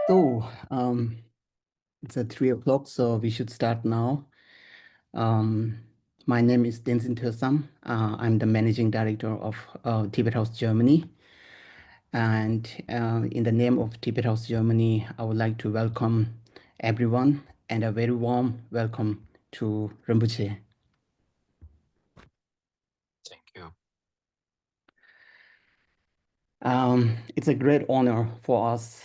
So, it's at 3 o'clock, so we should start now. My name is Tenzin Tersam. I'm the managing director of Tibethaus Germany. And in the name of Tibethaus Germany, I would like to welcome everyone and a very warm welcome to Rinpoche. Thank you. It's a great honor for us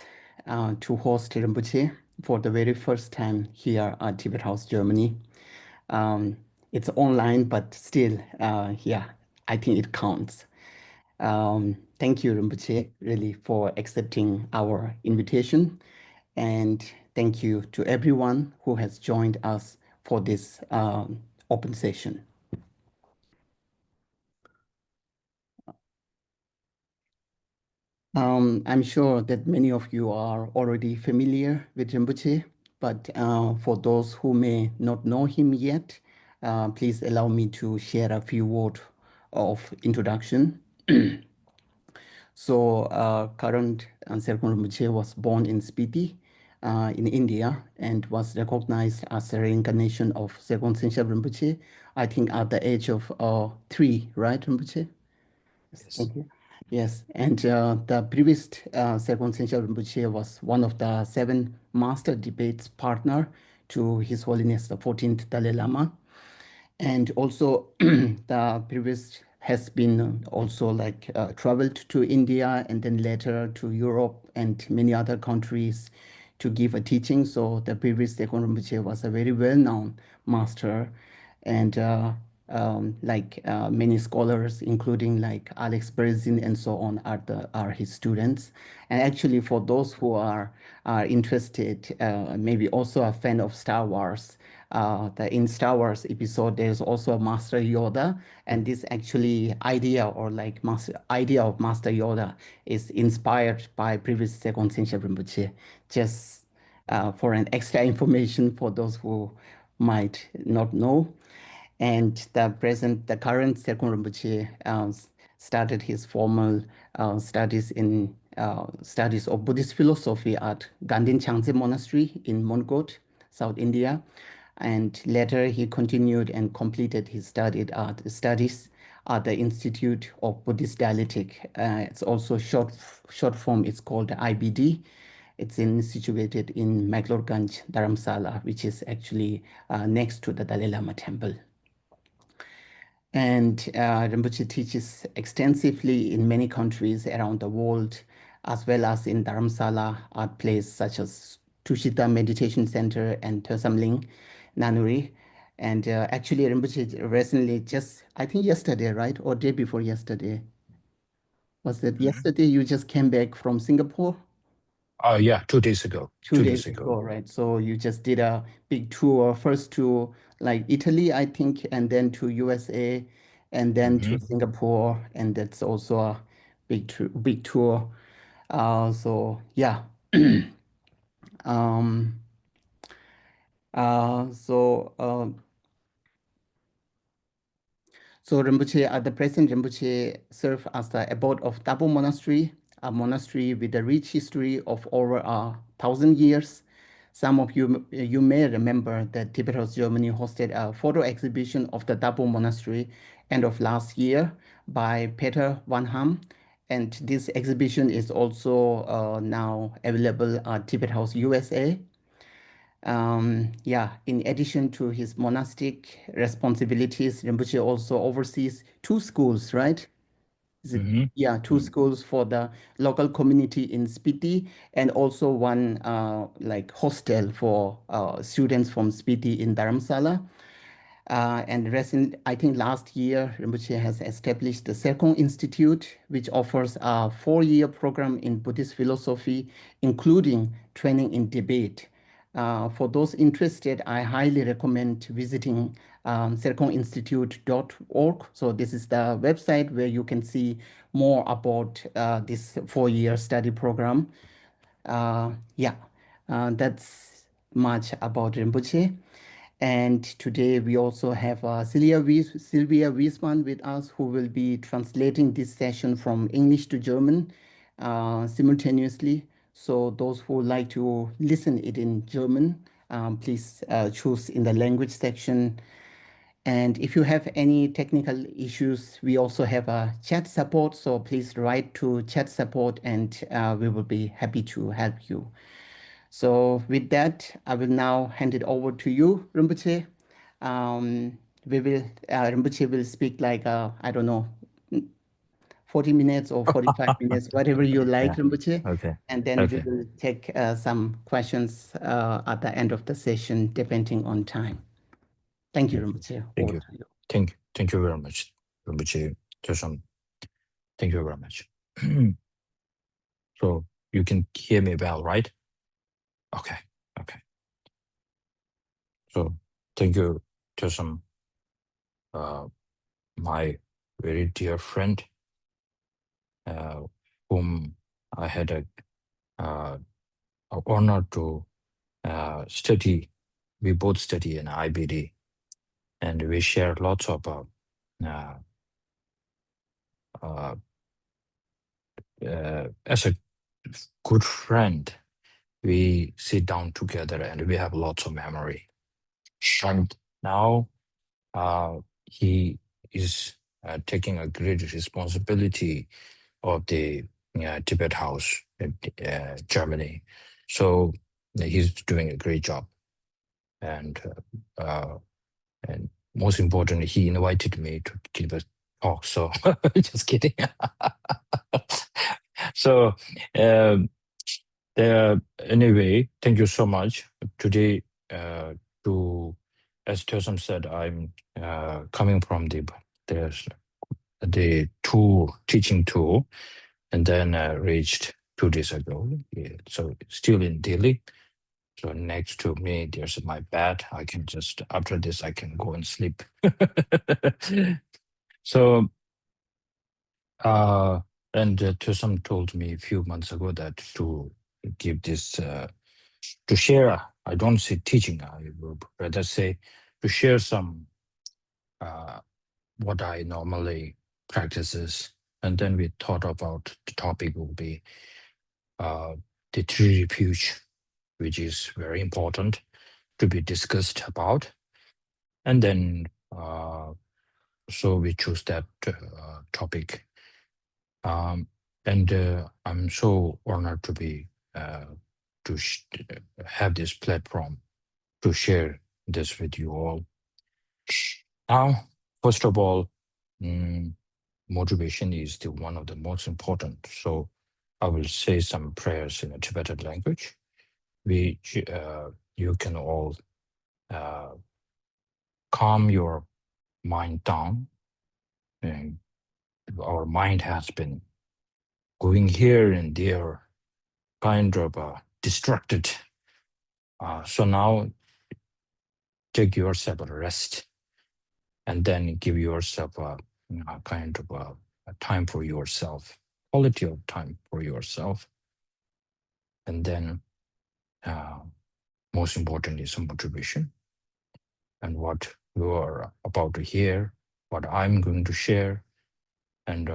to host Rinpoche for the very first time here at Tibethaus Germany. It's online, but still, yeah, I think it counts. Thank you, Rinpoche, really, for accepting our invitation. And thank you to everyone who has joined us for this open session. I'm sure that many of you are already familiar with Rinpoche, but for those who may not know him yet, please allow me to share a few words of introduction. So, current Serkong Rinpoche was born in Spiti, in India, and was recognized as a reincarnation of Serkong Tsenshap Rinpoche, I think at the age of 3, right, Rinpoche? Yes, Yes. thank you. Yes, and the previous Serkong Tsenshap Rinpoche was one of the 7 master debates partner to His Holiness the 14th Dalai Lama. And also the previous has been also like traveled to India and then later to Europe and many other countries to give a teaching. So the previous Serkong Rinpoche was a very well-known master, and many scholars, including like Alex Berzin and so on, are his students. And actually, for those who are interested, maybe also a fan of Star Wars, in Star Wars episode, there's also a Master Yoda, and this actually idea or like idea of Master Yoda is inspired by previous Serkong Tsenshap Rinpoche. Just for an extra information for those who might not know. And the current Serkong Rinpoche started his formal studies of Buddhist philosophy at Gandhin Changze Monastery in Mongot, South India. And later he continued and completed his studies at the Institute of Buddhist Dialectic. It's also short form, it's called IBD. It's situated in McLeodganj, Dharamsala, which is actually next to the Dalai Lama temple. And Rinpoche teaches extensively in many countries around the world, as well as in Dharamsala art places such as Tushita Meditation Center and Thesamling, Nanuri. And actually, Rinpoche recently, I think yesterday, right? Or day before yesterday. Was it yesterday you just came back from Singapore? Yeah, 2 days ago. 2 days ago, right? So you just did a big tour, first to like Italy, I think, and then to USA, and then to Singapore, and that's also a big tour. So yeah. Um, uh, so uh, So Rinpoche, at the present, Rinpoche serves as the abbot of Tabo Monastery, a monastery with a rich history of over 1,000 years. Some of you may remember that Tibethaus Germany hosted a photo exhibition of the Tabo Monastery end of last year by Peter Van Ham. And this exhibition is also now available at Tibethaus USA. Yeah, in addition to his monastic responsibilities, Rinpoche also oversees 2 schools, right? Is it? Yeah, 2 schools for the local community in Spiti, and also one like hostel for students from Spiti in Dharamsala. I think last year, Rinpoche has established the Serkong Institute, which offers a 4-year program in Buddhist philosophy, including training in debate. For those interested, I highly recommend visiting serkonginstitute.org. So this is the website where you can see more about this 4-year study program. Yeah, that's much about Rinpoche. And today we also have Sylvia Wiesmann with us, who will be translating this session from English to German simultaneously. So those who like to listen it in German, please choose in the language section. And if you have any technical issues, we also have a chat support. So please write to chat support and we will be happy to help you. So with that, I will now hand it over to you, Rinpoche. Rinpoche will speak like, I don't know, 40 minutes or 45 minutes, whatever you like, Yeah. Rinpoche. Okay. And then we Okay. will take some questions at the end of the session, depending on time. Thank you, Yeah. Rinpoche. Thank Over you. to you. Thank you very much, Rinpoche Tsenshap. Thank you very much. So you can hear me well, right? Okay. Okay. So thank you, Tsenshap, my very dear friend, whom I had a honor to study. We both study in IBD, and we share lots of uh, uh, as a good friend. We sit down together and we have lots of memory. And now he is taking a great responsibility of the Tibet House in Germany. So he's doing a great job. And and most importantly, he invited me to give a talk. So just kidding. So um, anyway, thank you so much. Today, to as Tiosom said, I'm coming from there's the tool teaching tool, and then reached 2 days ago. Yeah, so still in Delhi. So next to me, there's my bed. I can just after this, I can go and sleep. So and Tiosom told me a few months ago that to give this to share. I don't say teaching. I would rather say to share some what I normally practices. And then we thought about the topic will be the three refuge, which is very important to be discussed about. And then so we choose that topic. And I'm so honored to be to have this platform to share this with you all. Now, first of all, motivation is the one of the most important. So I will say some prayers in a Tibetan language, which you can all calm your mind down. And our mind has been going here and there, kind of distracted. So now take yourself a rest and then give yourself a kind of a time for yourself, quality of time for yourself. And then most important is motivation. And what you are about to hear, what I'm going to share, and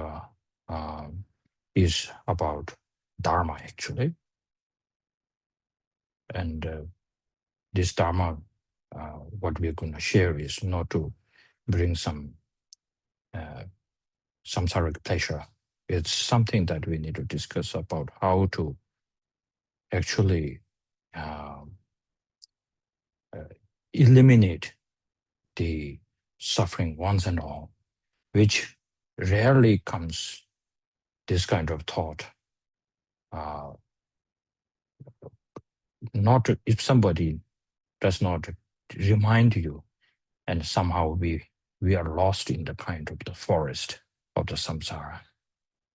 is about Dharma actually. And this Dharma, what we're going to share is not to bring some samsaric pleasure. It's something that we need to discuss about how to actually uh, eliminate the suffering once and all, which rarely comes this kind of thought. Not if somebody does not remind you, and somehow we are lost in the kind of the forest of the samsara.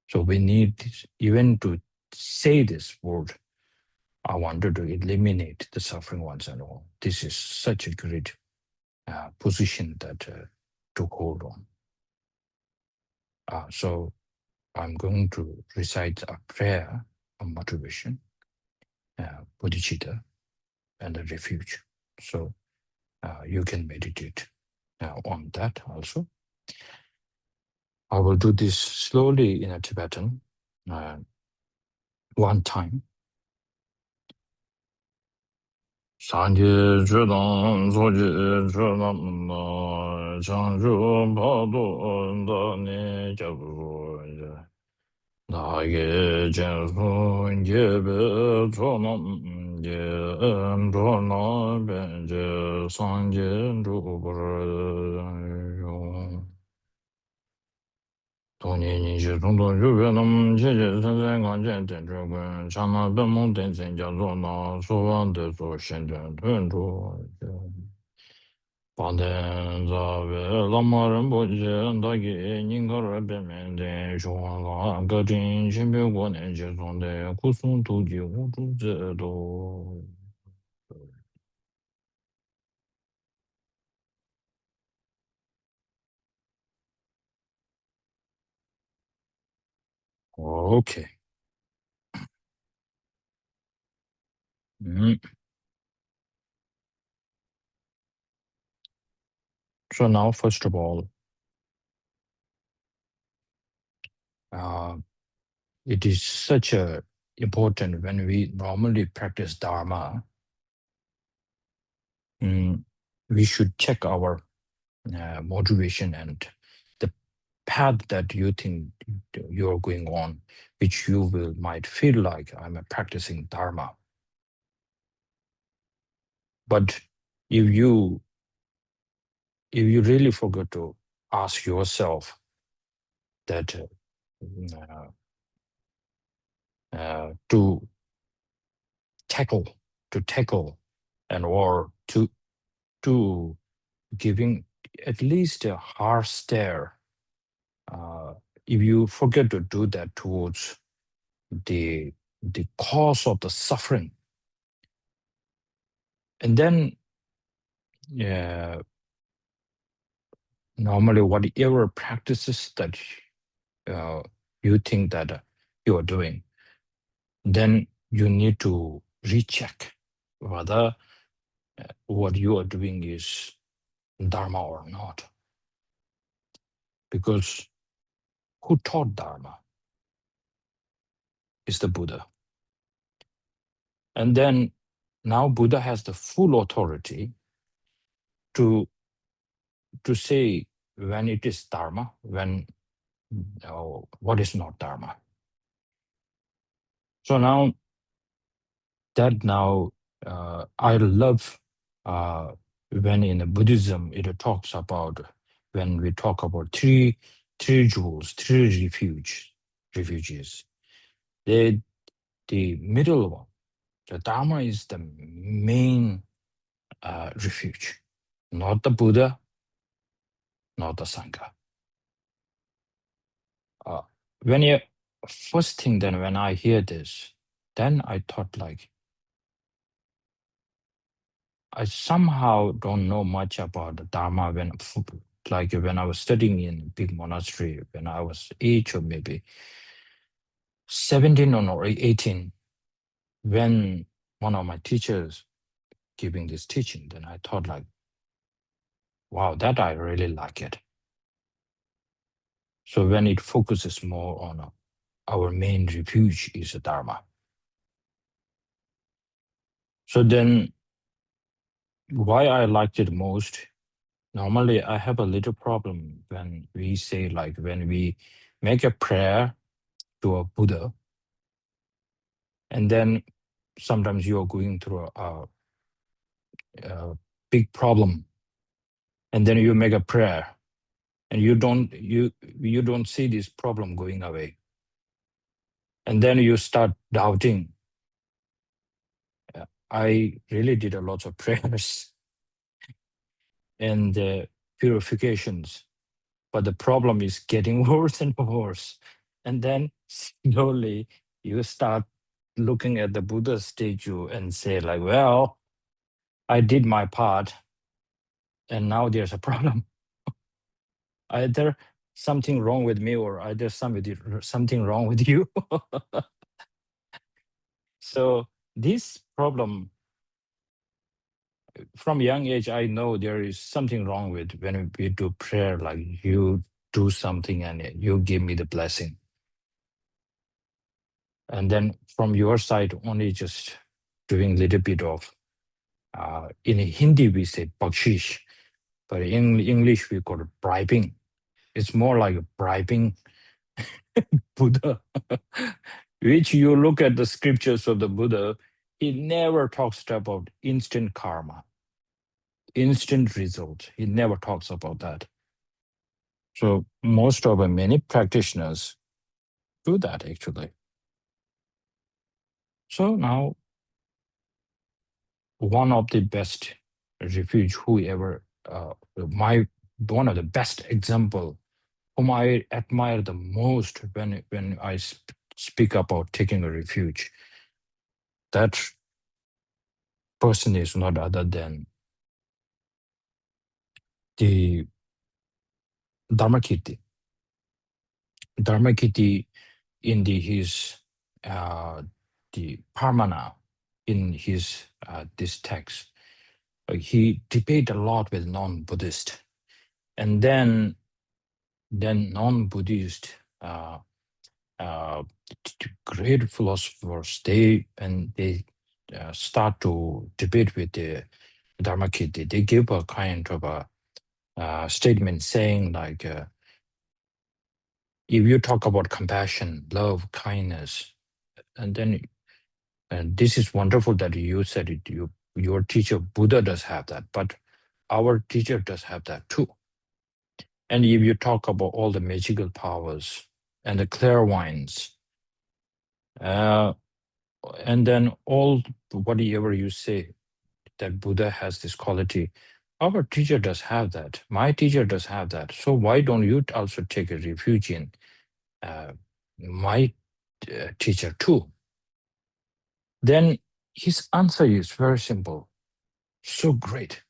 So we need this, even to say this word, I wanted to eliminate the suffering once and all. This is such a great position that to hold on. So I'm going to recite a prayer of motivation, bodhicitta, and a refuge. So you can meditate on that also. I will do this slowly in a Tibetan one time. Sanje Chudan Soji Chudan Na Changju Padu Dani Jabu Nage Jensu Gebe Chunan Ge Chona Benje Sanje Jubur Tony Nishi Tundo Juvenum Jiji Sensen Ganjen Tenchukun Chana Bemon Tensen Jazona Sovan Deso Shenten Tenchu Paden Zave Lama Rinpoche Dagi Ninkara Bemen Den Shuang Gajin Shimpe Guanen Jezonde Kusun Tuji Uchu Zedo. Okay. Mm. So now, first of all, uh, it is such a important when we normally practice Dharma. We should check our motivation and the path that you think you're going on, which you will might feel like I'm practicing Dharma. But if you really forget to ask yourself that to tackle and or to giving at least a hard stare, if you forget to do that towards the cause of the suffering, and then normally whatever practices that you think that you are doing, then you need to recheck whether what you are doing is Dharma or not. Because who taught Dharma is the Buddha. And then now Buddha has the full authority to say when it is Dharma, when what is not Dharma. So now I love when in Buddhism it talks about, when we talk about three jewels, three refuges. The middle one, the Dharma, is the main refuge, not the Buddha, not the Sangha. First thing then when I hear this, then I thought like, I somehow don't know much about the Dharma when I was studying in a big monastery when I was 8 or maybe 17 or 18, when one of my teachers giving this teaching, then I thought like, wow, that I really like it. So when it focuses more on our main refuge is the Dharma. So then why I liked it most, normally I have a little problem when we say like, when we make a prayer to a Buddha, and then sometimes you are going through a big problem, and then you make a prayer, and you don't see this problem going away, and then you start doubting. I really did a lot of prayers and purifications, but the problem is getting worse and worse. And then slowly you start looking at the Buddha statue and say like, well, I did my part, and now there's a problem. Either something wrong with me, or either something wrong with you. So this problem, from young age, I know there is something wrong with when we do prayer, like you do something and you give me the blessing. And then from your side, only just doing a little bit of In Hindi, we say bakshish, but in English, we call it bribing. It's more like bribing Buddha, which you look at the scriptures of the Buddha, he never talks about instant karma, instant result. He never talks about that. So most of many practitioners do that actually. So now one of the best refuge, whoever, one of the best example whom I admire the most when I speak about taking a refuge, that person is not other than the Dharmakirti. Dharmakirti in his the Parmana, in his this text, he debate a lot with non-Buddhist, and then non-Buddhist great philosophers, they start to debate with the Dharmakirti. They give a kind of a statement saying like, if you talk about compassion, love, kindness, and this is wonderful that you said it, your teacher Buddha does have that, but our teacher does have that too. And if you talk about all the magical powers and the clairvoyance, and then all whatever you say that Buddha has this quality, our teacher does have that. My teacher does have that. So why don't you also take a refuge in my teacher too? Then his answer is very simple, so great,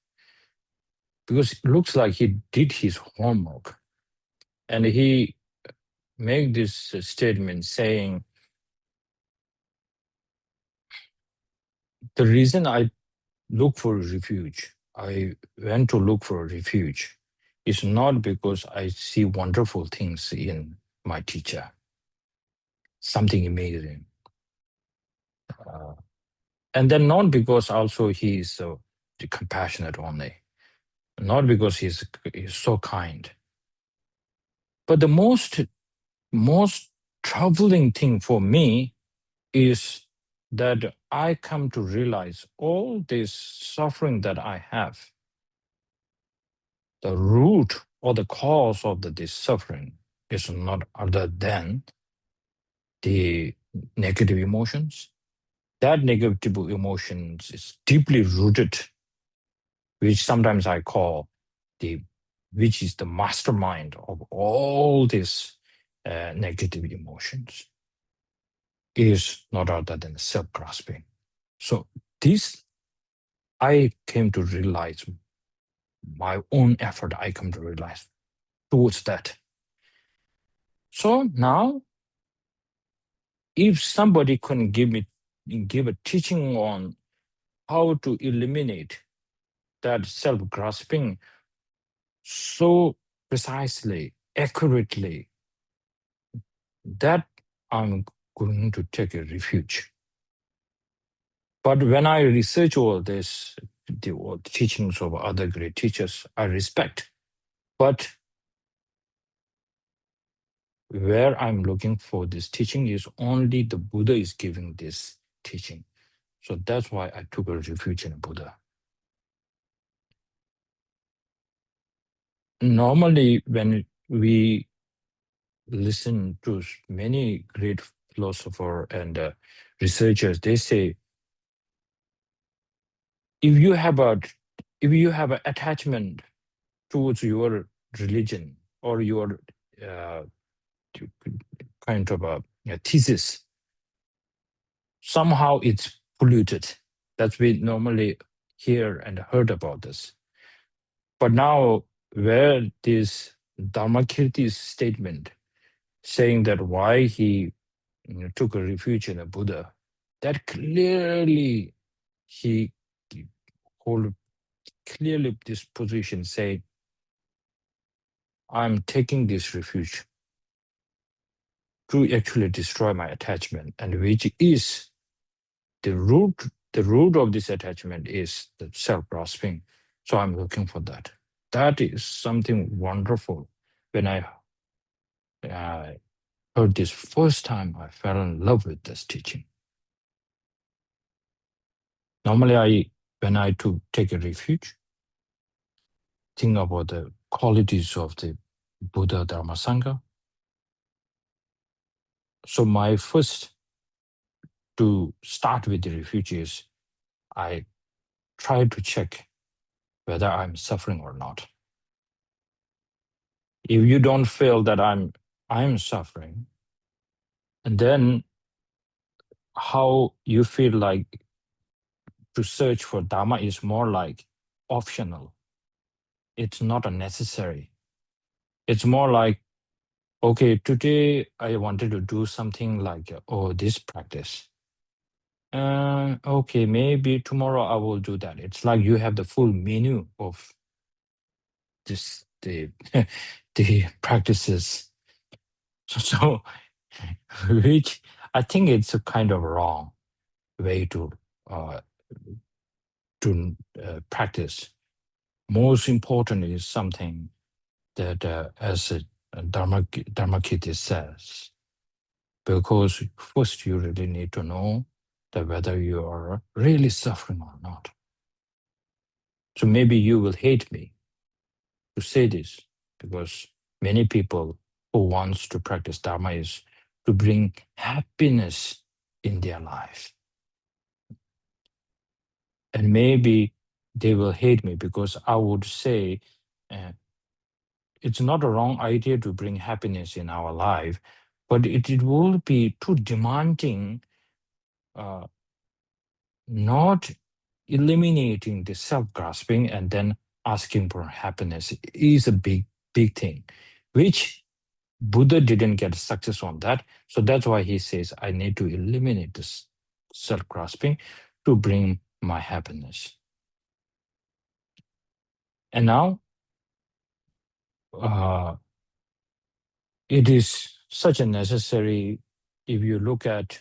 because it looks like he did his homework, and he made this statement saying, the reason I look for a refuge, I went to look for a refuge, is not because I see wonderful things in my teacher, something amazing. And then not because also he is so compassionate only, not because he's so kind. But the most troubling thing for me is that I come to realize all this suffering that I have, the root or the cause of this suffering is not other than the negative emotions. That negative emotions is deeply rooted, which sometimes I call which is the mastermind of all these negative emotions, is not other than self-grasping. So this, I came to realize, my own effort, I come to realize towards that. So now, if somebody can give a teaching on how to eliminate that self-grasping so precisely, accurately, that I'm going to take a refuge. But when I research all this, all the teachings of other great teachers, I respect. But where I'm looking for this teaching is only the Buddha is giving this teaching. So that's why I took a refuge in Buddha. Normally, when we listen to many great philosophers and researchers, they say, if you have an attachment towards your religion or your kind of a thesis, somehow it's polluted. That's we normally hear and heard about this. But now, where this Dharmakirti's statement saying that why he took a refuge in a Buddha, that clearly he hold clearly this position, say, I'm taking this refuge to actually destroy my attachment, and which is the root the root of this attachment is the self-grasping. So I'm looking for that. That is something wonderful. When I heard this first time, I fell in love with this teaching. Normally, when I take a refuge, think about the qualities of the Buddha, Dharma, Sangha. So my first to start with the refuge is I try to check whether I'm suffering or not. If you don't feel that I'm suffering, and then how you feel like to search for Dharma is more like optional. It's not a necessary. It's more like, okay, today I wanted to do something like, this practice. Okay, maybe tomorrow I will do that. It's like you have the full menu of the the practices. So which I think it's a kind of wrong way to uh, practice. Most important is something that, as Dharmakirti says, because first you really need to know that whether you are really suffering or not. So maybe you will hate me to say this, because many people who wants to practice Dharma is to bring happiness in their life. And maybe they will hate me because I would say it's not a wrong idea to bring happiness in our life, but it will be too demanding, not eliminating the self-grasping and then asking for happiness is a big thing, which Buddha didn't get success on that. So that's why he says, I need to eliminate this self-grasping to bring my happiness. And now, it is such a necessary, if you look at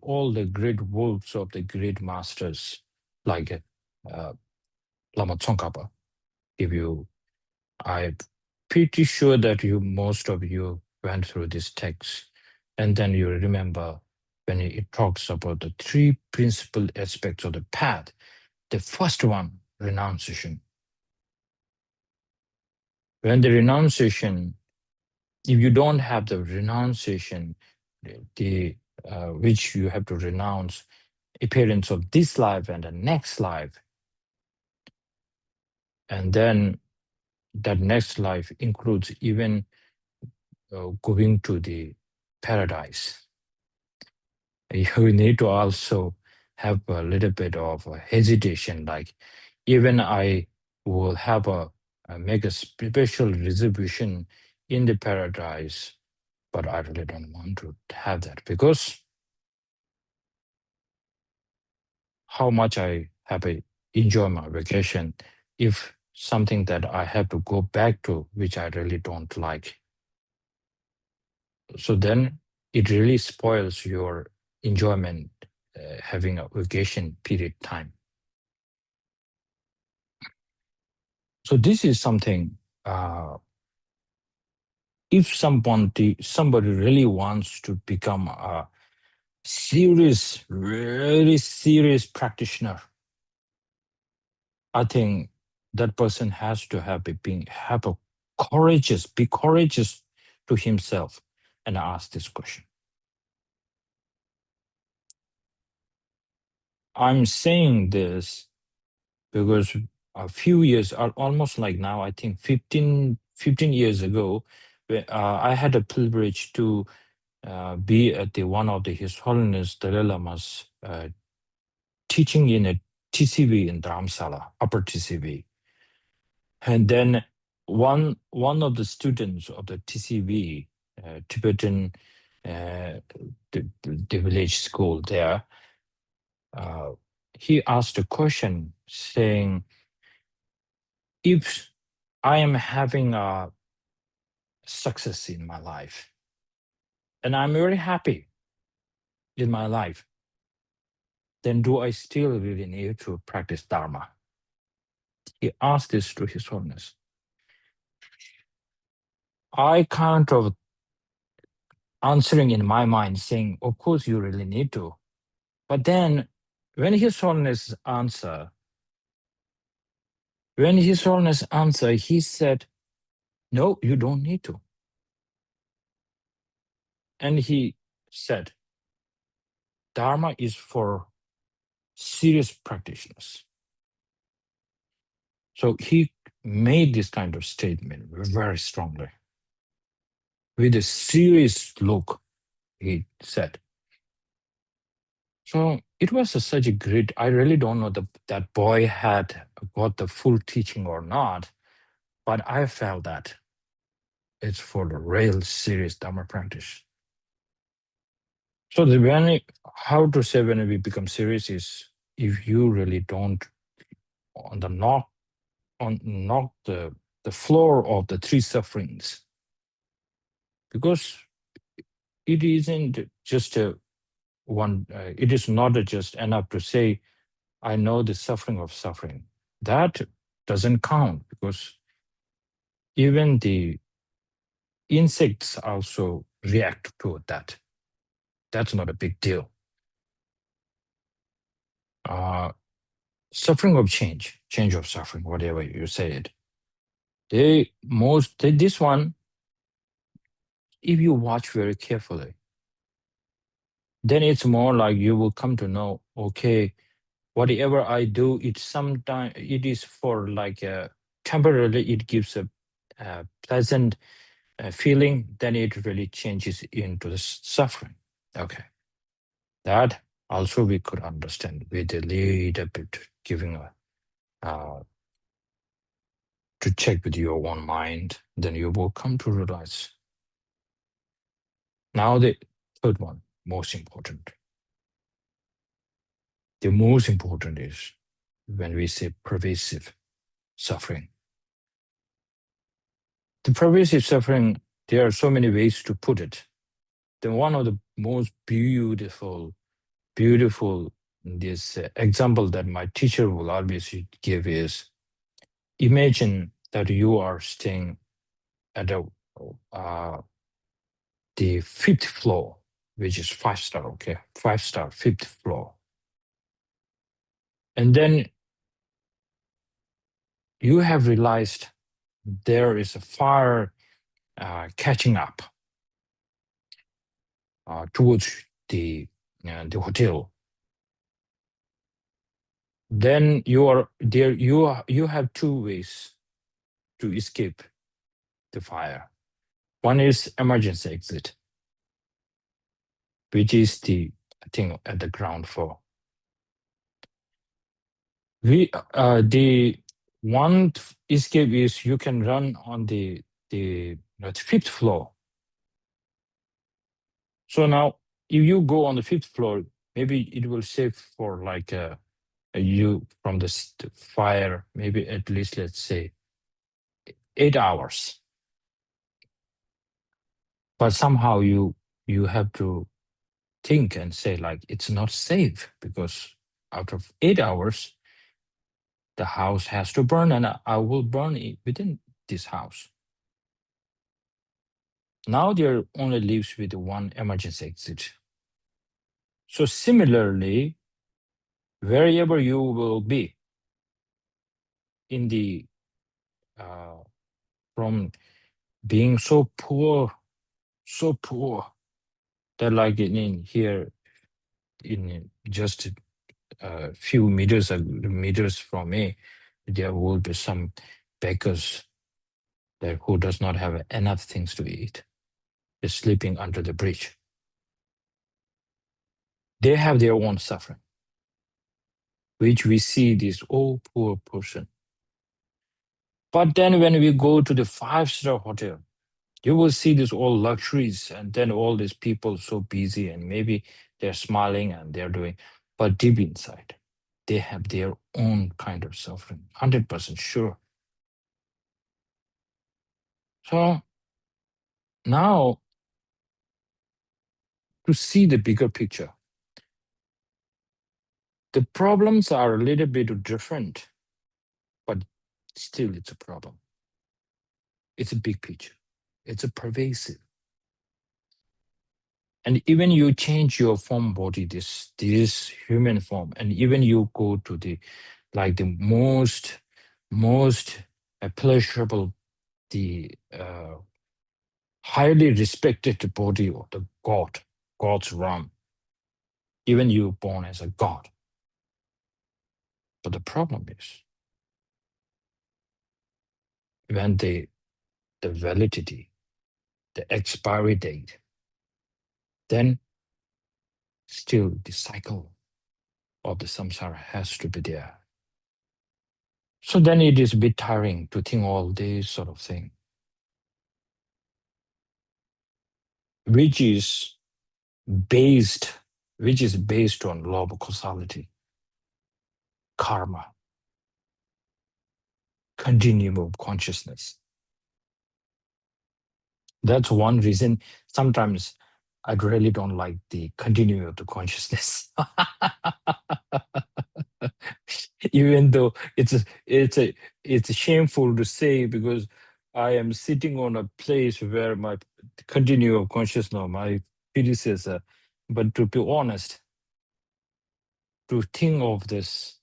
all the great works of the great masters, like Lama Tsongkhapa. I'm pretty sure that most of you went through this text, and then you remember when it talks about the three principal aspects of the path. The first one, renunciation. When the renunciation, if you don't have the renunciation, which you have to renounce appearance of this life and the next life, and then that next life includes even going to the paradise. You need to also have a little bit of a hesitation, like even I will have make a special reservation in the paradise, but I really don't want to have that, because how much I enjoy my vacation, if something that I have to go back to, which I really don't like. So then it really spoils your enjoyment, having a vacation period time. So this is something, if somebody really wants to become a serious, really serious practitioner, I think that person has to be courageous to himself and ask this question. I'm saying this because a few years, almost like now, I think 15 years ago, I had a privilege to be at one of His Holiness Dalai Lama's teaching in a TCV in Dharamsala, Upper TCV. And then one of the students of the TCV, Tibetan, the village school there, he asked a question saying, if I am having a success in my life, and I'm very happy in my life, then do I still really need to practice Dharma? He asked this to His Holiness. I kind of answering in my mind saying, of course you really need to. But then when His Holiness answer, he said, no, you don't need to. And he said, Dharma is for serious practitioners. So he made this kind of statement very strongly. With a serious look, he said. So it was such a great, I really don't know that boy had got the full teaching or not, but I felt that it's for the real serious Dharma practice. So how to say when we become serious is if you really don't knock the floor of the three sufferings, because it isn't just it is not just enough to say, I know the suffering of suffering. That doesn't count, because even the insects also react to that. That's not a big deal. Suffering of change of suffering, whatever you say it. This one, if you watch very carefully, then it's more like you will come to know, okay, whatever I do, it is for like temporarily, it gives a pleasant feeling, then it really changes into the suffering. Okay, that also we could understand with a little bit giving to check with your own mind, then you will come to realize. Now the third one, most important. The most important is when we say pervasive suffering. The pervasive suffering, there are so many ways to put it. Then one of the most beautiful this example that my teacher will always give is, imagine that you are staying at the fifth floor, which is 5-star, okay? 5-star, fifth floor. And then you have realized there is a fire catching up towards the hotel. Then you are there. You have two ways to escape the fire. One is emergency exit, which is the thing at the ground floor. The one escape is you can run on the fifth floor. So now, if you go on the fifth floor, maybe it will save for like you from the fire, maybe at least let's say 8 hours. But somehow you have to think and say like it's not safe, because out of 8 hours, the house has to burn, and I will burn it within this house. Now there only lives with one emergency exit. So similarly, wherever you will be in the from being so poor that like in here in just a few meters from me, there will be some beggars there who does not have enough things to eat. They're sleeping under the bridge. They have their own suffering, which we see this poor person. But then when we go to the 5-star hotel, you will see this all luxuries, and then all these people so busy, and maybe they're smiling and they're doing, but deep inside, they have their own kind of suffering, 100% sure. So now, to see the bigger picture, The problems are a little bit different, but still it's a problem. It's a big picture. It's a pervasive. And even you change your form body, this human form, and even you go to the like the most pleasurable, the highly respected body of the God's realm. Even you born as a God. But the problem is when the validity, the expiry date, then still the cycle of the samsara has to be there. So then it is a bit tiring to think all this sort of thing, which is based on law of causality, karma, continuum of consciousness. That's one reason sometimes I really don't like the continuum of the consciousness. Even though it's shameful to say, because I am sitting on a place where my continuum of consciousness, my predecessor, but to be honest, to think of this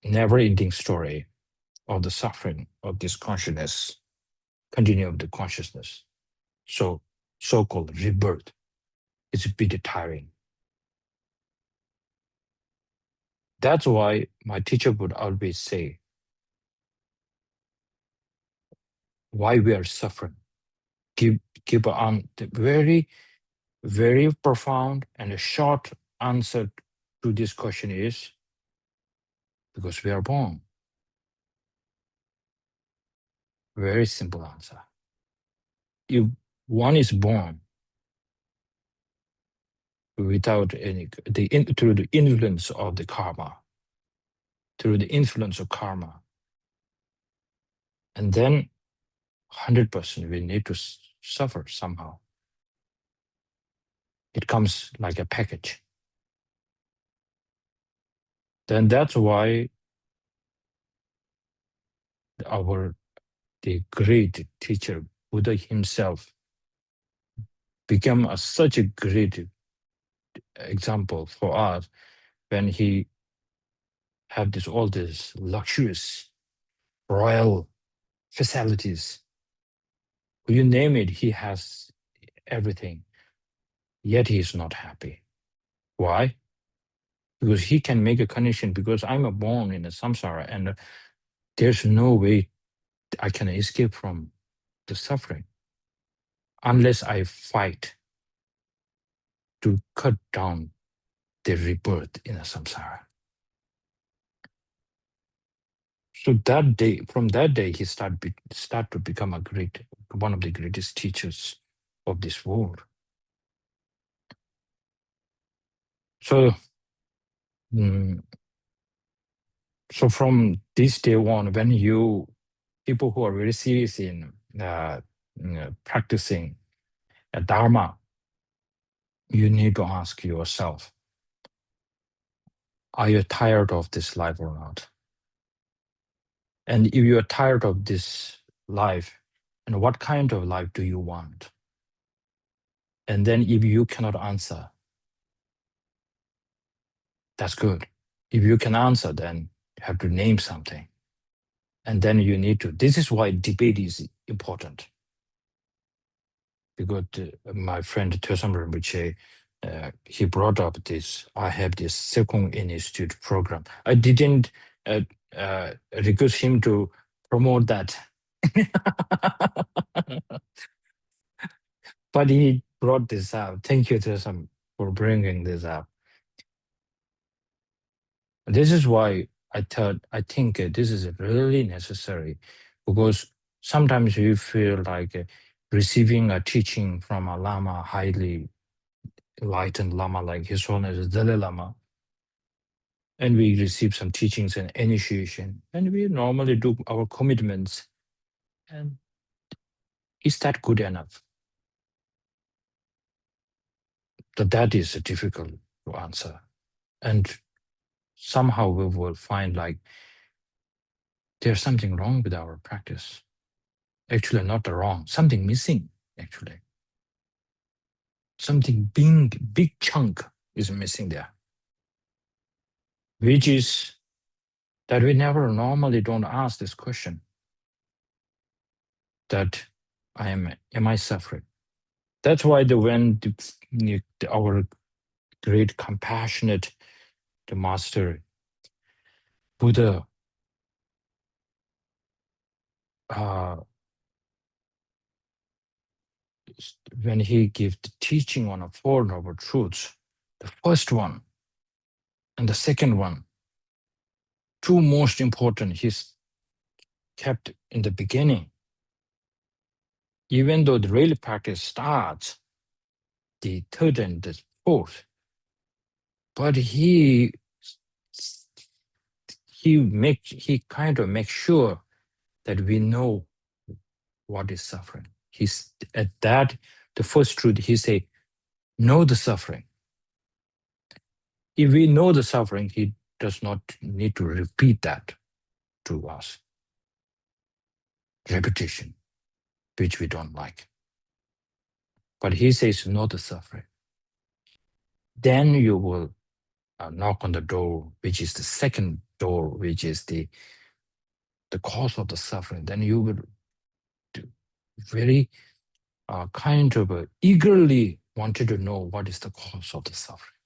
never-ending story of the suffering of this consciousness, continuum of the consciousness, so-called rebirth, it's a bit tiring. That's why my teacher would always say, why we are suffering. Give the very, very profound and a short answer to this question is because we are born. Very simple answer. If one is born without any, through the influence of the karma, and then 100% we need to suffer somehow. It comes like a package. Then that's why the great teacher, Buddha himself, became such a great example for us when he had all these luxurious royal facilities. You name it, he has everything. Yet he is not happy. Why? Because he can make a connection, because I'm born in a samsara and there's no way I can escape from the suffering unless I fight to cut down the rebirth in a samsara. So from that day, he start to become one of the greatest teachers of this world. So, so from this day on, when people who are very serious in practicing Dharma, you need to ask yourself, are you tired of this life or not? And if you are tired of this life, and what kind of life do you want? And then if you cannot answer, that's good. If you can answer, then you have to name something. And then you need to, this is why debate is important. Because my friend Tsenshab Rinpoche, he brought up this, I have this Serkong Institute program. I didn't request him to promote that. But he brought this up. Thank you, Tsenshab, for bringing this up. This is why I think this is really necessary, because sometimes we feel like receiving a teaching from a Lama, highly enlightened Lama like His Holiness Dalai Lama, and we receive some teachings and initiation, and we normally do our commitments. And is that good enough? that is difficult to answer. And somehow we will find like there's something wrong with our practice. Actually, not wrong, something missing, actually. Something big chunk is missing there, which is that we never normally don't ask this question, that am I suffering? That's why when our great compassionate, the master Buddha, when he gave the teaching on a Four Noble Truths, the first one and the second one, two most important, he's kept in the beginning. Even though the real practice starts the third and the fourth, but he kind of makes sure that we know what is suffering. He's at that, the first truth, he say, know the suffering. If we know the suffering, he does not need to repeat that to us. Repetition, which we don't like. But he says, know the suffering. Then you will knock on the door, which is the second door, which is the cause of the suffering. Then you will very kind of eagerly wanted to know what is the cause of the suffering.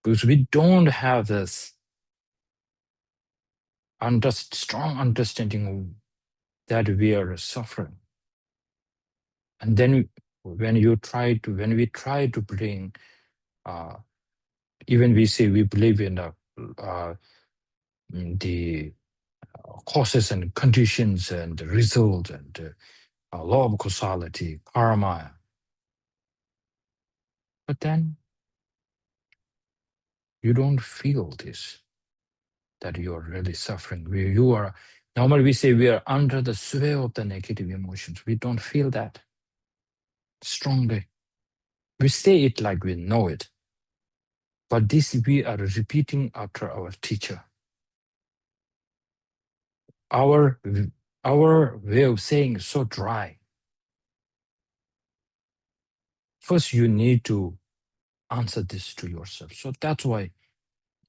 Because we don't have this strong understanding that we are suffering. And then when we try to bring, even we say we believe in the causes and conditions and the result and law of causality, karma. But then you don't feel this, that you are really suffering. Normally we say we are under the sway of the negative emotions. We don't feel that strongly. We say it like we know it. But this we are repeating after our teacher. Our way of saying is so dry. First, you need to answer this to yourself. So that's why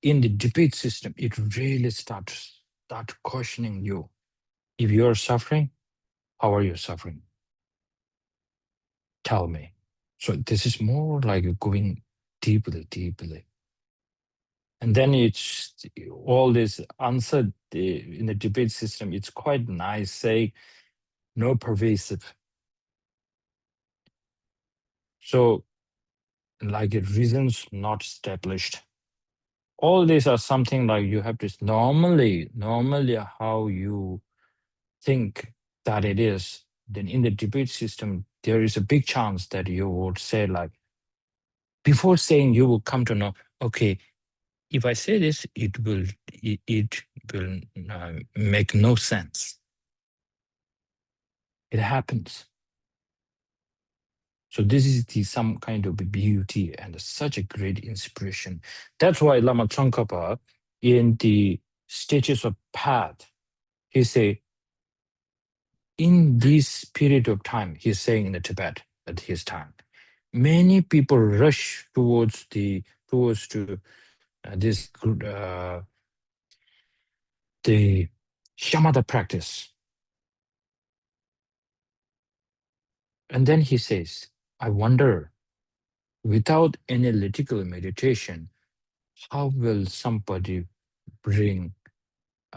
in the debate system, it really start questioning you. If you're suffering, how are you suffering? Tell me. So this is more like going deeply. And then it's all this answer in the debate system, it's quite nice, say, no pervasive. So like reasons not established. All these are something like you have to normally how you think that it is, then in the debate system, there is a big chance that you would say like, before saying you will come to know, okay, if I say this, it will make no sense. It happens. So this is some kind of beauty and such a great inspiration. That's why Lama Tsongkhapa, in the Stages of Path, he say, in this period of time, he's saying in the Tibet at his time, many people rush towards this the shamatha practice. And then he says, I wonder, without analytical meditation, how will somebody bring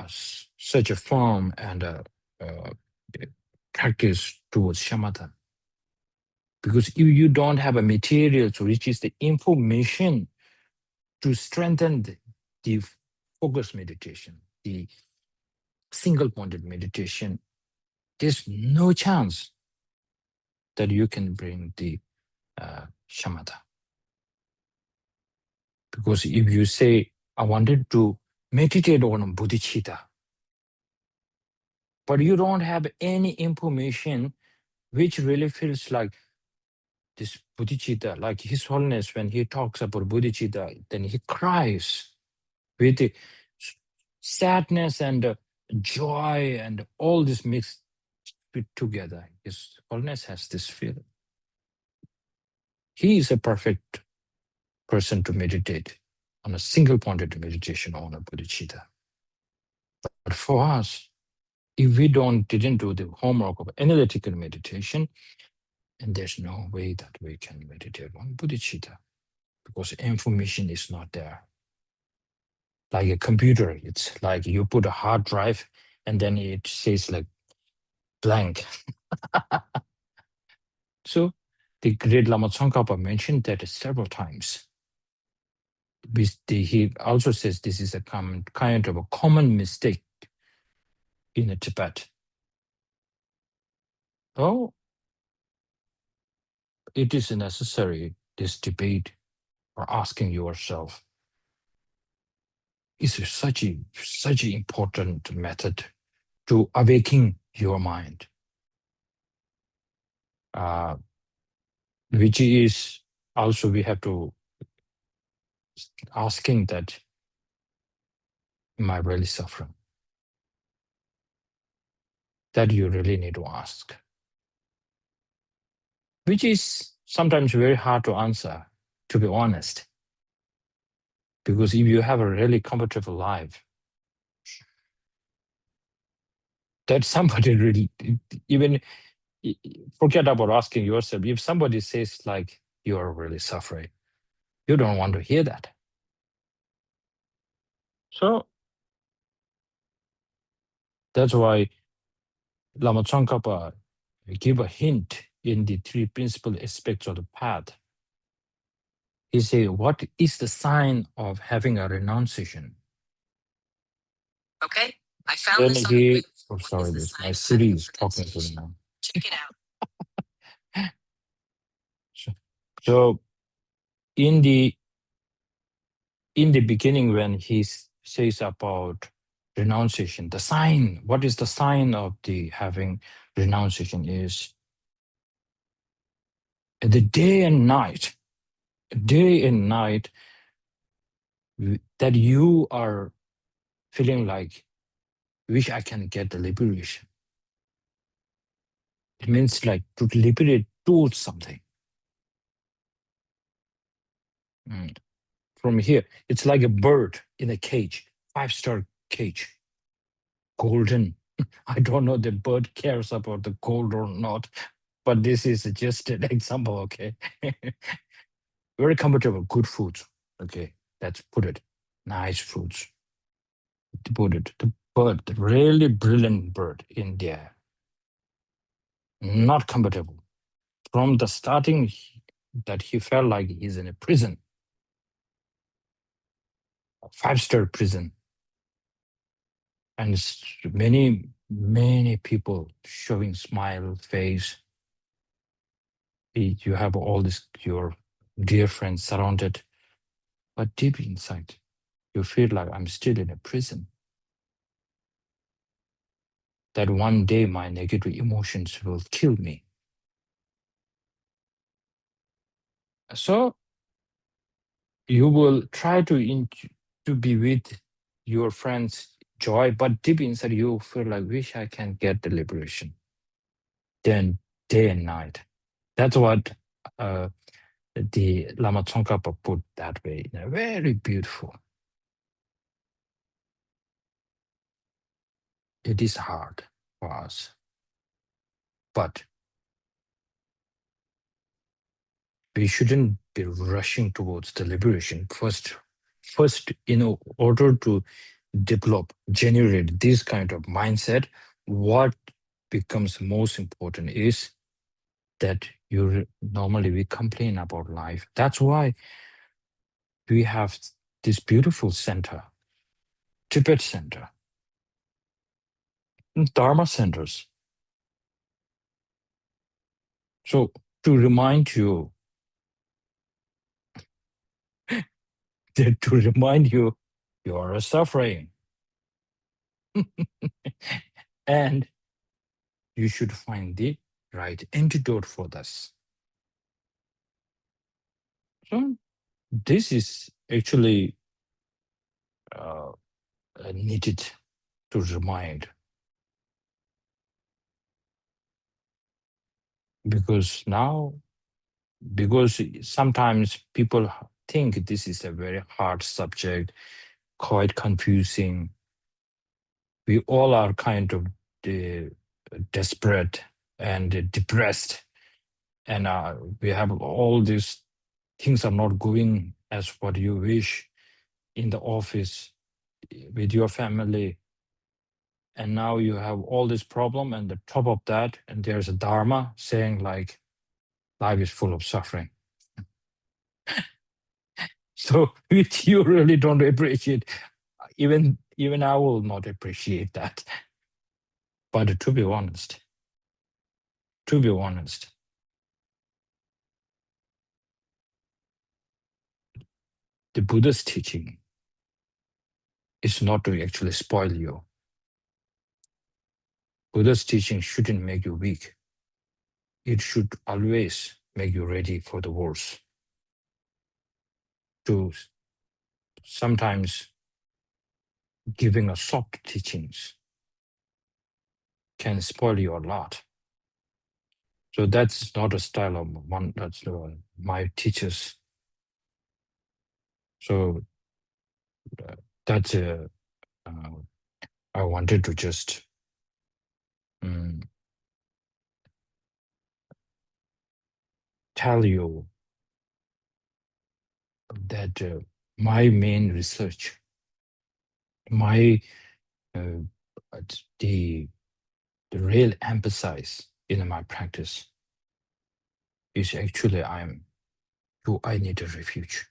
such a form and a practice towards shamatha? Because if you don't have a material, which is the information to strengthen the focus meditation, the single-pointed meditation, there's no chance that you can bring the shamatha. Because if you say, I wanted to meditate on bodhicitta, but you don't have any information which really feels like this bodhicitta, like His Holiness, when he talks about bodhicitta, then he cries with the sadness and joy and all this mixed together. His Holiness has this feeling. He is a perfect person to meditate on a single-pointed meditation on a bodhicitta. But for us, if we didn't do the homework of analytical meditation, and there's no way that we can meditate on bodhicitta because information is not there. Like a computer, it's like you put a hard drive and then it says like blank. So the great Lama Tsongkhapa mentioned that several times. He also says this is a kind of a common mistake in Tibet. Oh, it is necessary, this debate, or asking yourself, is such an important method to awaken your mind, which is also we have to asking that, am I really suffering? That you really need to ask, which is sometimes very hard to answer, to be honest. Because if you have a really comfortable life, that somebody really, even forget about asking yourself, if somebody says like, you're really suffering, you don't want to hear that. So that's why Lama Tsongkhapa give a hint in the three principal aspects of the path. He say, what is the sign of having a renunciation? Okay, I found then this on the web. Oh, sorry, this my Siri is talking to me now. Check it out. So in the beginning, when he says about renunciation, the sign, what is the sign of the having renunciation is the day and night that you are feeling like, wish I can get the liberation. It means like to liberate towards something. From here, it's like a bird in a cage, 5-star cage, golden. I don't know the bird cares about the gold or not, but this is just an example, okay? Very comfortable, good foods, okay? Let's put it, nice foods. Put it, the bird, the really brilliant bird in there, not comfortable. From the starting, that he felt like he's in a prison, a 5-star prison. And many people showing smile face. You have all this, your dear friends surrounded, but deep inside, you feel like I'm still in a prison. That one day my negative emotions will kill me. So you will try to be with your friends' joy, but deep inside you feel like, wish I can get the liberation. Then day and night. That's what the Lama Tsongkhapa put that way, very beautiful. It is hard for us, but we shouldn't be rushing towards the liberation. First, in order to develop, generate this kind of mindset, what becomes most important is that normally we complain about life. That's why we have this beautiful center, Tibet Center, Dharma centers. So to remind you, you are suffering. And you should find the right antidote for this. So this is actually needed to remind, because sometimes people think this is a very hard subject, quite confusing. We all are kind of desperate and depressed, and we have all these things are not going as what you wish in the office, with your family, and now you have all this problem, and the top of that, and there's a dharma saying like life is full of suffering. So which you really don't appreciate. Even I will not appreciate that. But to be honest, the Buddha's teaching is not to actually spoil you. Buddha's teaching shouldn't make you weak. It should always make you ready for the worst. To sometimes giving a soft teachings can spoil you a lot. So that's not a style of one. That's my teachers. So that's I wanted to just tell you that my main research, my the real emphasis in my practice is actually do I need a refuge?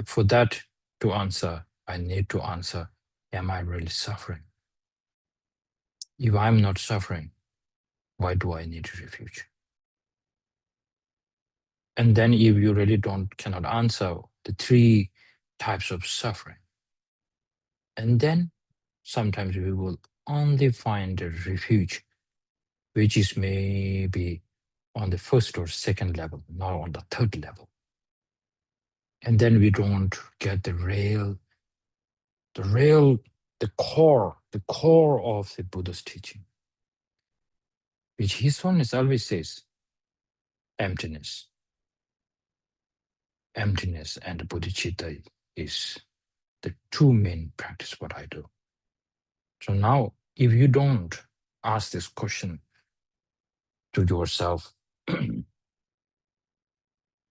For that to answer, I need to answer, am I really suffering? If I'm not suffering, why do I need a refuge? And then if you really cannot answer the three types of suffering, and then sometimes we will only find a refuge, which is maybe on the first or second level, not on the third level. And then we don't get the core of the Buddha's teaching, which His Holiness always says, emptiness. Emptiness and bodhicitta is the two main practice what I do. So now, if you don't ask this question to yourself,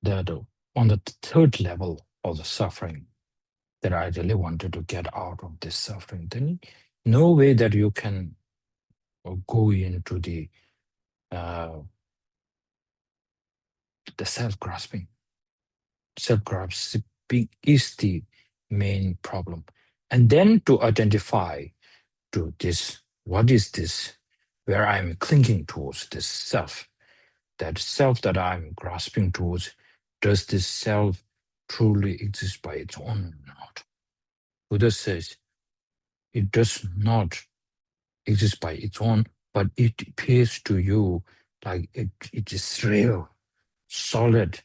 that on the third level of the suffering, that I really wanted to get out of this suffering, then no way that you can go into the self-grasping. Self-grasping is the main problem. And then to identify to this, what is this, where I'm clinging towards this self, that self that I'm grasping towards, does this self truly exist by its own or not? Buddha says it does not exist by its own, but it appears to you like it is real, solid,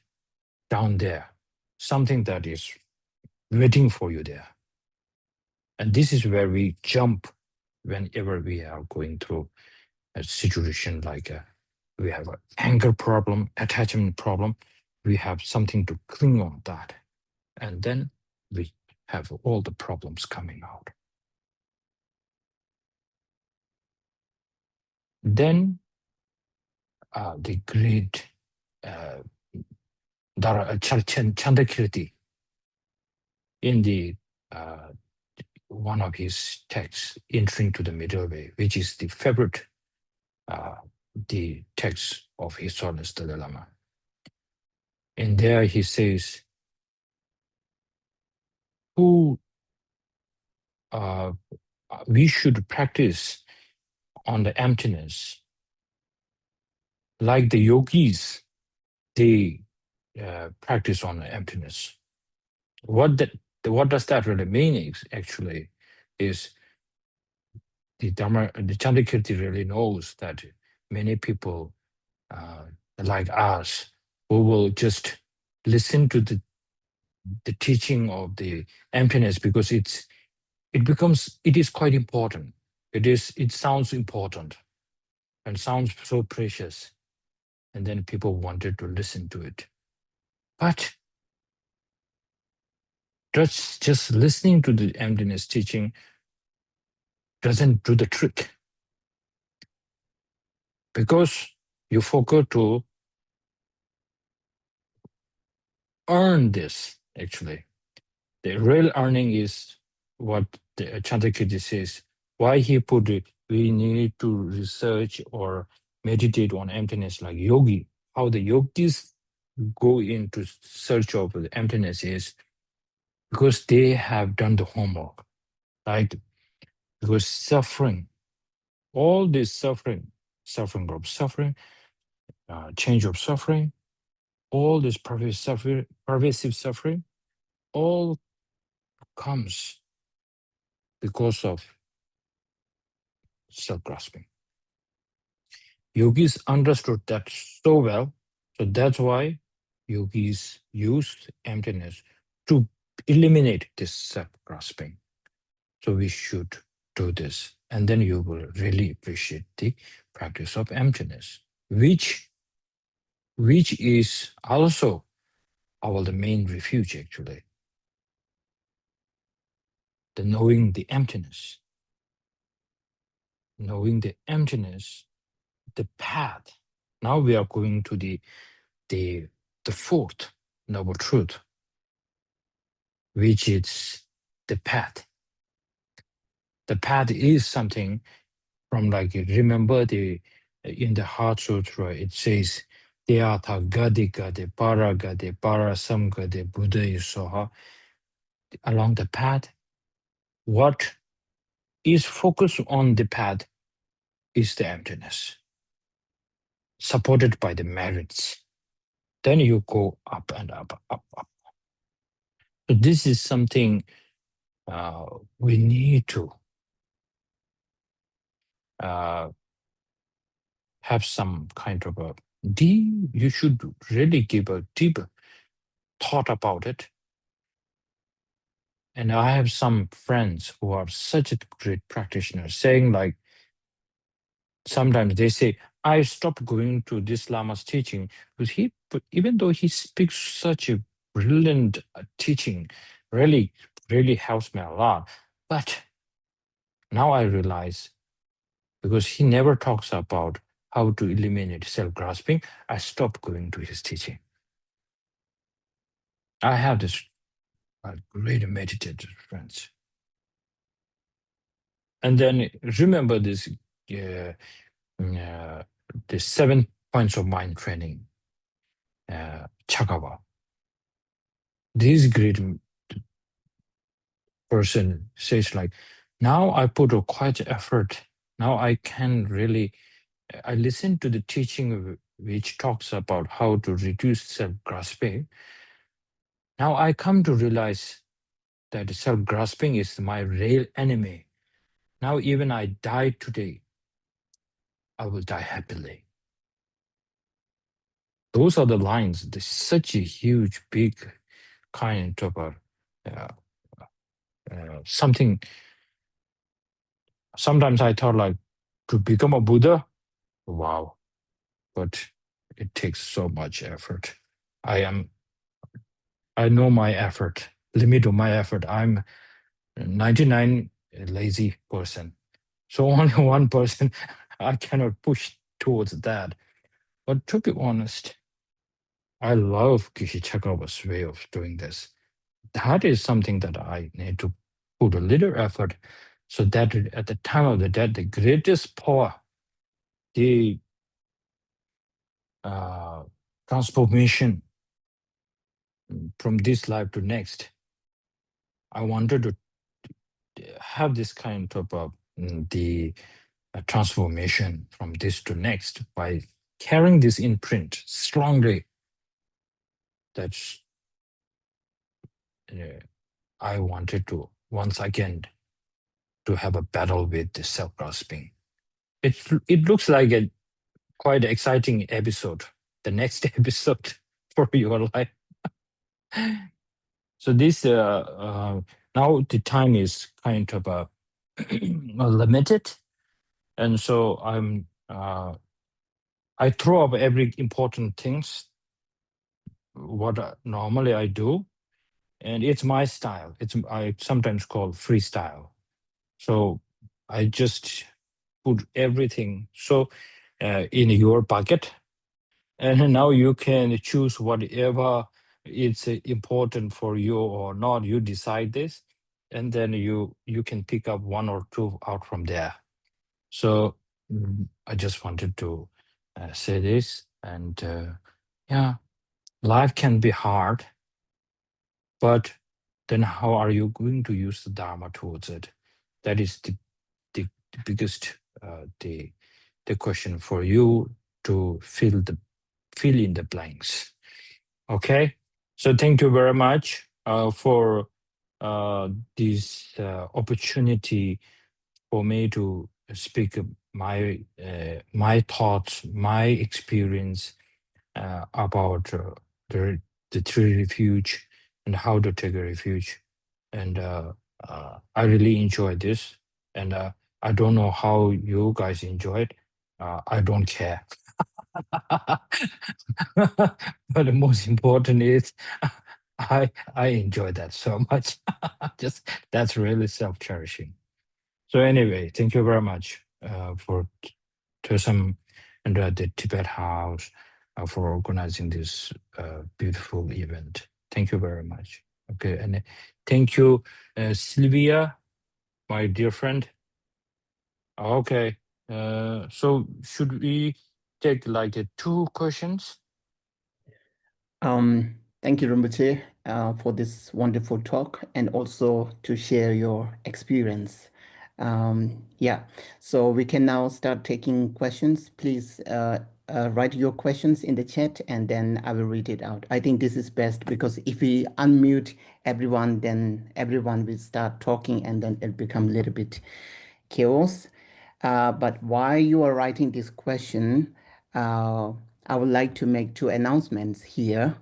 down there, something that is waiting for you there. And this is where we jump whenever we are going through a situation like we have an anger problem, attachment problem, we have something to cling on that. And then we have all the problems coming out. Then the great Chandakirti in the one of his texts, Entering to the Middle Way, which is the favorite the text of His Holiness Dalai Lama. In there he says, who we should practice on the emptiness like the yogis, they practice on the emptiness. What does that really mean actually is the Chandakirti really knows that many people like us, we will just listen to the teaching of the emptiness, because it is quite important. It sounds important and sounds so precious, and then people wanted to listen to it. But just listening to the emptiness teaching doesn't do the trick, because you forgot to earn this. Actually, the real earning is what the Chandrakirti says. Why he put it, we need to research or meditate on emptiness like yogi. How the yogis go into search of the emptiness is because they have done the homework. Like, because suffering, all this suffering, suffering of suffering, change of suffering, all this pervasive suffering, all comes because of self-grasping. Yogis understood that so well, so that's why yogis used emptiness to eliminate this self-grasping. So we should do this, and then you will really appreciate the practice of emptiness, which is also the main refuge, actually. The knowing the emptiness. Knowing the emptiness, the path. Now we are going to the fourth noble truth, which is the path. The path is something from, like, remember in the Heart Sutra, it says, Teatha Gadi Gade, Para Gade, Para Sam Gade, Buddha Soha. Along the path, what is focused on the path is the emptiness, supported by the merits. Then you go up and up, up, up. So this is something we need to uh, have some kind of a you should really give a deeper thought about it. And I have some friends who are such a great practitioners saying, like, sometimes they say, I stopped going to this Lama's teaching because even though he speaks such a brilliant teaching, really, really helps me a lot. But now I realize, because he never talks about how to eliminate self-grasping, I stopped going to his teaching. I have this great meditative friends. And then remember this, the 7 points of mind training, Chakawa. This great person says, like, now I put a quite effort. Now I can really, I listen to the teaching which talks about how to reduce self-grasping. Now I come to realize that self-grasping is my real enemy. Now even I die today, I will die happily. Those are the lines. There's such a huge, big kind of something. Sometimes I thought, like, to become a Buddha, wow, but it takes so much effort. I know my effort, limit of my effort. I'm 99 lazy person. So only one person, I cannot push towards that. But to be honest, I love Kishi Chakawa's way of doing this. That is something that I need to put a little effort, so that at the time of the death, the greatest power, the transformation from this life to next, I wanted to have this kind of the transformation from this to next by carrying this imprint strongly. That's I wanted to once again to have a battle with the self-grasping. It looks like a quite exciting episode. The next episode. for your life. So this now the time is kind of limited, and so I throw up every important things what normally I do, and it's my style. I sometimes call freestyle. So I just put everything so in your bucket, and now you can choose whatever it's important for you or not. You decide this, and then you can pick up one or two out from there. So I just wanted to say this, and yeah, life can be hard, but then how are you going to use the Dharma towards it? That is the biggest the question for you to fill in the blanks. Okay, so thank you very much for this opportunity for me to speak my thoughts, my experience about the tree refuge and how to take a refuge. And I really enjoyed this. And I don't know how you guys enjoy it. I don't care. But the most important is I enjoy that so much. Just that's really self-cherishing. So anyway, thank you very much for Tessam and the Tibet House for organizing this beautiful event. Thank you very much. Okay, and thank you, Sylvia, my dear friend. Okay, so should we take like two questions? Thank you, Rinpoche, for this wonderful talk and also to share your experience. Yeah, so we can now start taking questions. Please write your questions in the chat and then I will read it out. I think this is best because if we unmute everyone, then everyone will start talking and then it'll become a little bit chaos. But while you are writing this question, I would like to make two announcements here.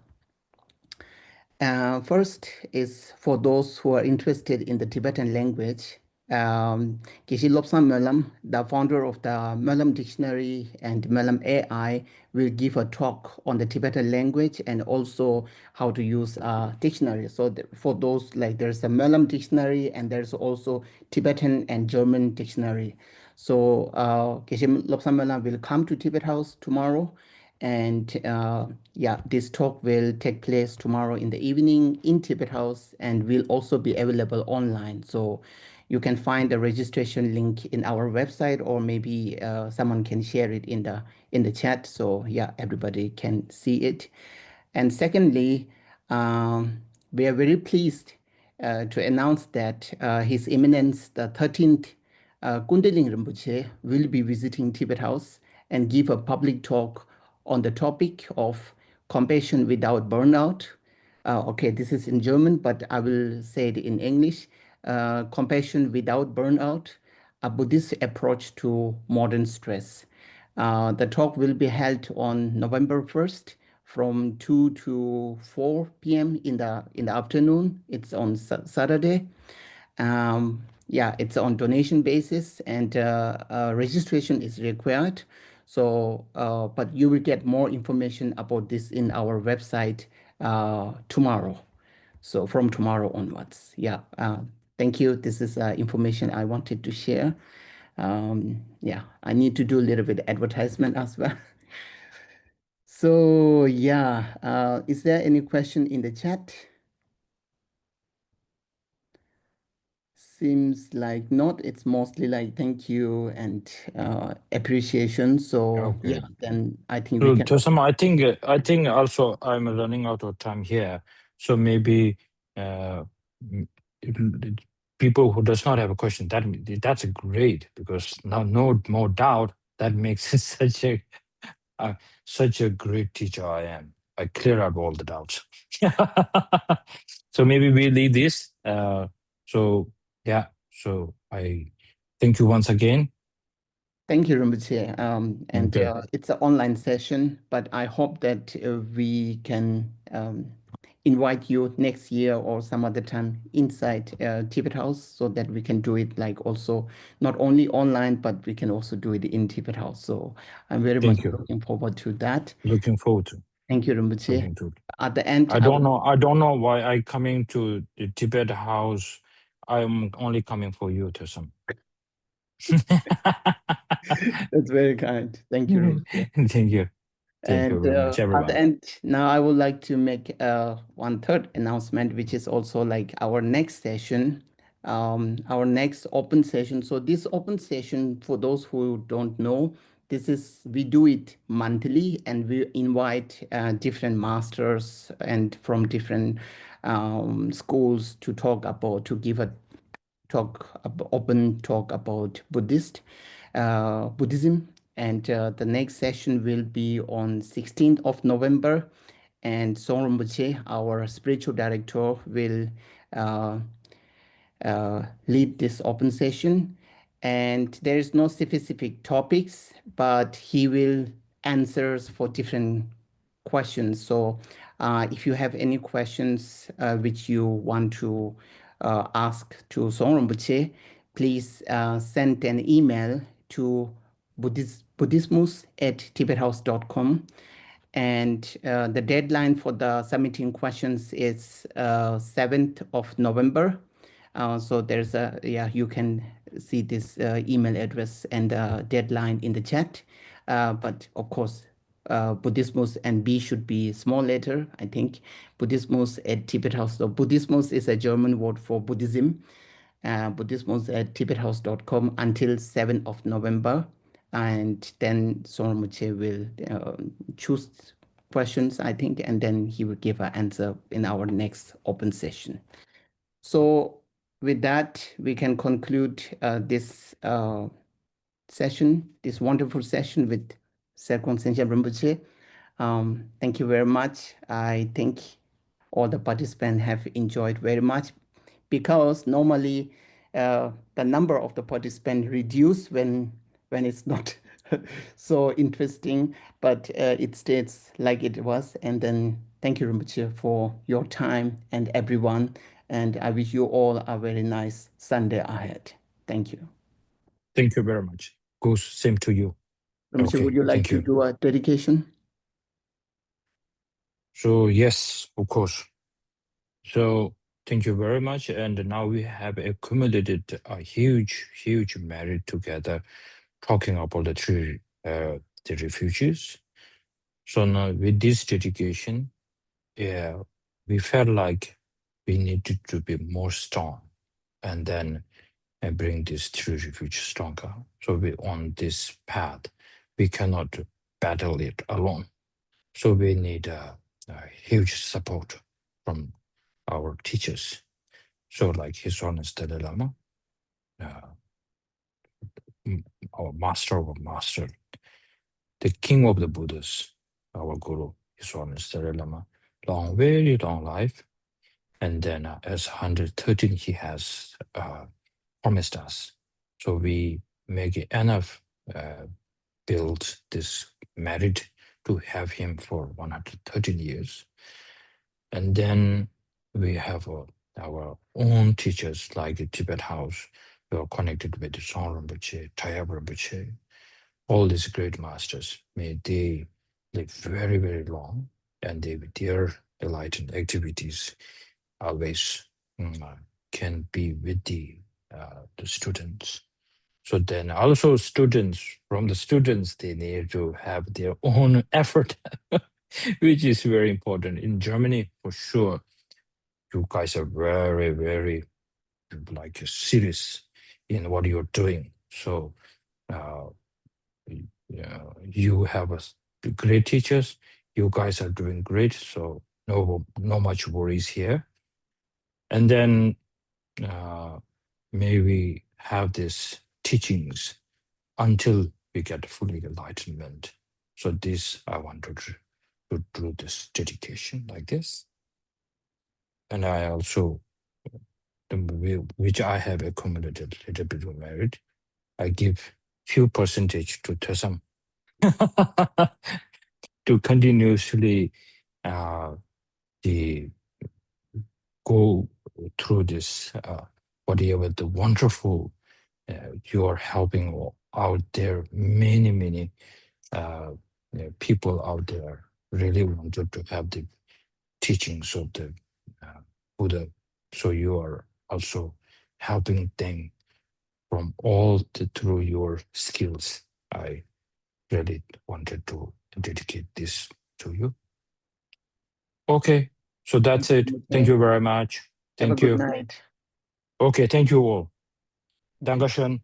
First is for those who are interested in the Tibetan language. Geshe Lobsang Mölam, the founder of the Mölam Dictionary and Mölam AI, will give a talk on the Tibetan language and also how to use a dictionary. So for those, like there's a Mölam dictionary and there's also Tibetan and German dictionary. So Geshe Lobsang Mölam will come to Tibet House tomorrow. And yeah, this talk will take place tomorrow in the evening in Tibet House and will also be available online. So you can find the registration link in our website, or maybe someone can share it in the chat. So yeah, everybody can see it. And secondly, we are very pleased to announce that His Eminence, the 13th Kundalini Rinpoche, will be visiting Tibet House and give a public talk on the topic of compassion without burnout. Okay, this is in German, but I will say it in English. Compassion without burnout, a Buddhist approach to modern stress. The talk will be held on November 1st from 2 to 4 p.m. in the afternoon. It's on Saturday. Yeah, it's on donation basis and registration is required. So, but you will get more information about this in our website tomorrow. So from tomorrow onwards. Yeah. Thank you. This is information I wanted to share. Yeah, I need to do a little bit of advertisement as well. So yeah, is there any question in the chat? Seems like not. It's mostly like thank you and appreciation. So Okay. yeah, then I think we So can. Tosama, I think also I'm running out of time here. So maybe uh, m- people who does not have a question, that's great, because now no more doubt that makes uh, such a great teacher I am. I clear up all the doubts. So maybe we leave this. So yeah. So I thank you once again. Thank you, Rinpoche. And Okay. it's an online session, but I hope that we can invite you next year or some other time inside Tibet House so that we can do it like also not only online, but we can also do it in Tibet House. So I'm very much Thank you. looking forward to that. Looking forward to Thank you, Rinpoche. looking to. At the end, I don't know. I don't know why I coming to the Tibet house. I'm only coming for you, Tessam. That's very kind. Thank you, Rinpoche. Thank you. Thank you And very much, at the everyone. end, now I would like to make one third announcement, which is also like our next session, our next open session. So this open session, for those who don't know, we do it monthly, and we invite different masters and from different schools to talk about, to give a open talk about Buddhism. And the next session will be on 16th of November. And Song Rinpoche, our spiritual director, will uh, lead this open session. And there is no specific topics, but he will answers for different questions. So if you have any questions which you want to ask to Song Rinpoche, please send an email to buddhismus@tibethaus.com. And the deadline for the submitting questions is 7th of November. So there's you can see this email address and deadline in the chat. But of course, Buddhismus and B should be small letter, I think. Buddhismus at Tibethaus. So Buddhismus is a German word for Buddhism. Buddhismus@tibethaus.com until 7th of November. And then Sormuche will choose questions, I think, and then he will give an answer in our next open session. So with that, we can conclude this session, this wonderful session with Serkong Tsenshap Rinpoche. Thank you very much. I think all the participants have enjoyed very much, because normally the number of the participants reduce when it's not so interesting, but it stays like it was. And then thank you, Rinpoche, for your time and everyone. And I wish you all a very nice Sunday ahead. Thank you. Thank you very much. Goes same to you. Rinpoche, Okay, would you like thank to you. do a dedication? So yes, of course. So thank you very much. And now we have accumulated a huge merit together, talking about the refugees. So now with this dedication, yeah, we felt like we needed to be more strong, and then bring this true refuge stronger. So we on this path, we cannot battle it alone. So we need a huge support from our teachers. So like His Holiness Dalai Lama, uh, our master of master, the king of the Buddhas, our guru, His Holiness Dalai Lama, very long life. And then as 113, he has promised us. So we make enough build this merit to have him for 113 years. And then we have our own teachers like the Tibet House. We are connected with Song Rinpoche, Tayab Rinpoche, all these great masters. May they live very long, and their enlightened activities always can be with the students. So then also students, from the students, they need to have their own effort, which is very important. In Germany, for sure, you guys are very like serious in what you're doing. So uh, you have great teachers. You guys are doing great. So no much worries here. And then may we have these teachings until we get fully enlightenment. So this I want to do this dedication like this. And I also, which I have accumulated a little bit of merit, I give few percentage to Tessam to continuously the go through this whatever the wonderful you are helping out there. Many people out there really wanted to have the teachings of the Buddha. So you are also helping them from through your skills. I really wanted to dedicate this to you. Okay, so that's it. Thank you very much. Have a Thank good you. night. Okay, thank you all. Dankeschön.